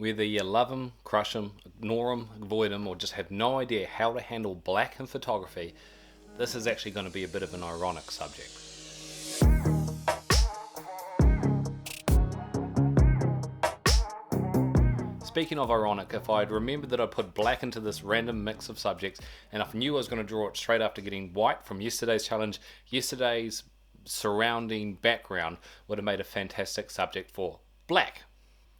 Whether you love them, crush them, ignore them, avoid them, or just have no idea how to handle black in photography, this is actually going to be a bit of an ironic subject. Speaking of ironic, if I'd remembered that I put black into this random mix of subjects, and if I knew I was going to draw it straight after getting white from yesterday's challenge, yesterday's surrounding background would have made a fantastic subject for black.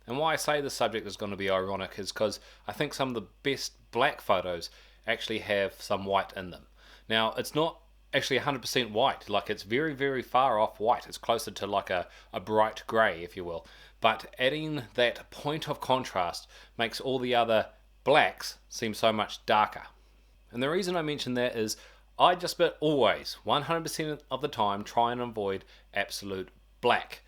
And why I say the subject is going to be ironic is because I think some of the best black photos actually have some white in them. Now, it's not actually 100% white, like it's very, very far off white. It's closer to like a bright grey, if you will. But adding that point of contrast makes all the other blacks seem so much darker. And the reason I mention that is I just about always, 100% of the time, try and avoid absolute black.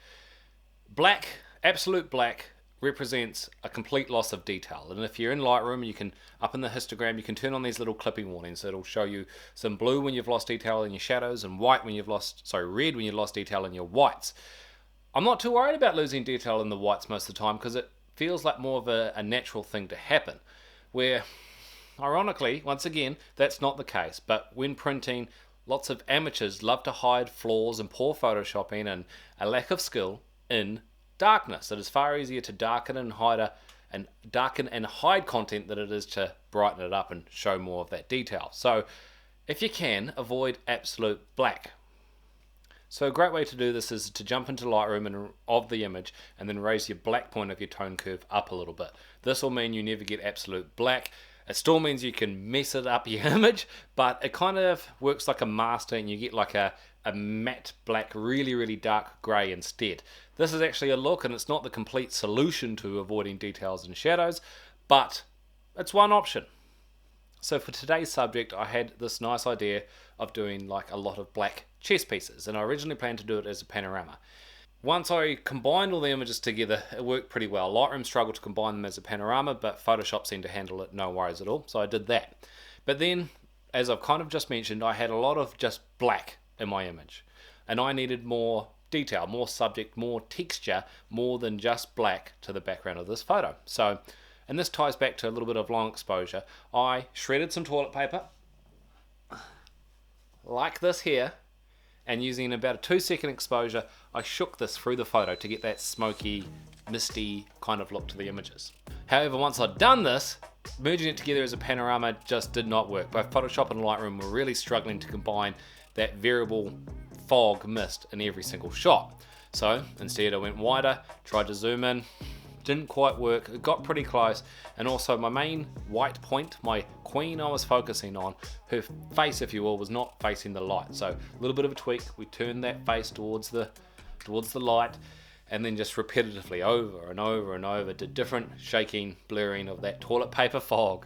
Black, absolute black, represents a complete loss of detail. And if you're in Lightroom, you can, up in the histogram, you can turn on these little clipping warnings. It'll show you some blue when you've lost detail in your shadows and white when you've lost, red when you've lost detail in your whites. I'm not too worried about losing detail in the whites most of the time because it feels like more of a natural thing to happen. Where, ironically, once again, that's not the case. But when printing, lots of amateurs love to hide flaws and poor photoshopping and a lack of skill in darkness. It is far easier to darken and hide content than it is to brighten it up and show more of that detail. So if you can, avoid absolute black. So a great way to do this is to jump into Lightroom of the image and then raise your black point of your tone curve up a little bit. This will mean you never get absolute black. It still means you can mess it up your image, but it kind of works like a master and you get like a matte black, really, really dark grey instead. This is actually a look and it's not the complete solution to avoiding details and shadows, but it's one option. So for today's subject, I had this nice idea of doing like a lot of black chess pieces, and I originally planned to do it as a panorama. Once I combined all the images together, it worked pretty well. Lightroom struggled to combine them as a panorama, but Photoshop seemed to handle it no worries at all, so I did that. But then, as I've kind of just mentioned, I had a lot of just black in my image, and I needed more detail, more subject, more texture, more than just black to the background of this photo. So, and this ties back to a little bit of long exposure. I shredded some toilet paper, like this here, and using about a 2-second exposure, I shook this through the photo to get that smoky, misty kind of look to the images. However, once I'd done this, merging it together as a panorama just did not work. Both Photoshop and Lightroom were really struggling to combine that variable fog mist in every single shot. So instead I went wider, tried to zoom in, didn't quite work, it got pretty close, and also my main white point, my queen I was focusing on, her face if you will, was not facing the light. So a little bit of a tweak, we turned that face towards the light, and then just repetitively over and over and over did different shaking, blurring of that toilet paper fog,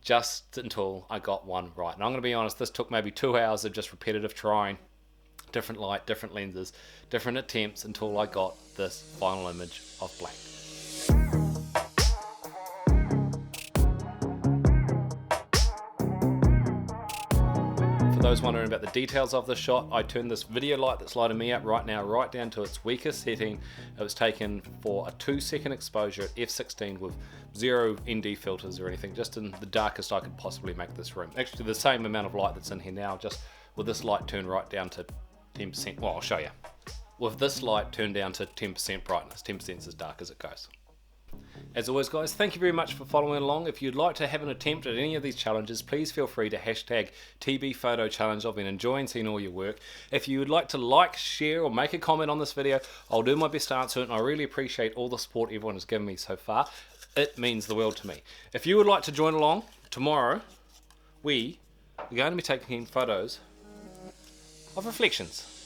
just until I got one right. And I'm going to be honest, this took maybe 2 hours of just repetitive trying, different light, different lenses, different attempts, until I got this final image of black. For those wondering about the details of the shot, I turned this video light that's lighting me up right now right down to its weakest setting. It was taken for a 2-second exposure at f16 with 0 ND filters or anything, just in the darkest I could possibly make this room. Actually the same amount of light that's in here now, just with this light turned right down to 10%. Well, I'll show you. With this light turned down to 10% brightness. 10% is as dark as it goes. As always guys, thank you very much for following along. If you'd like to have an attempt at any of these challenges, please feel free to hashtag TBPhotoChallenge. I've been enjoying seeing all your work. If you would like to like, share or make a comment on this video, I'll do my best to answer it, and I really appreciate all the support everyone has given me so far. It means the world to me. If you would like to join along, tomorrow we are going to be taking photos of reflections.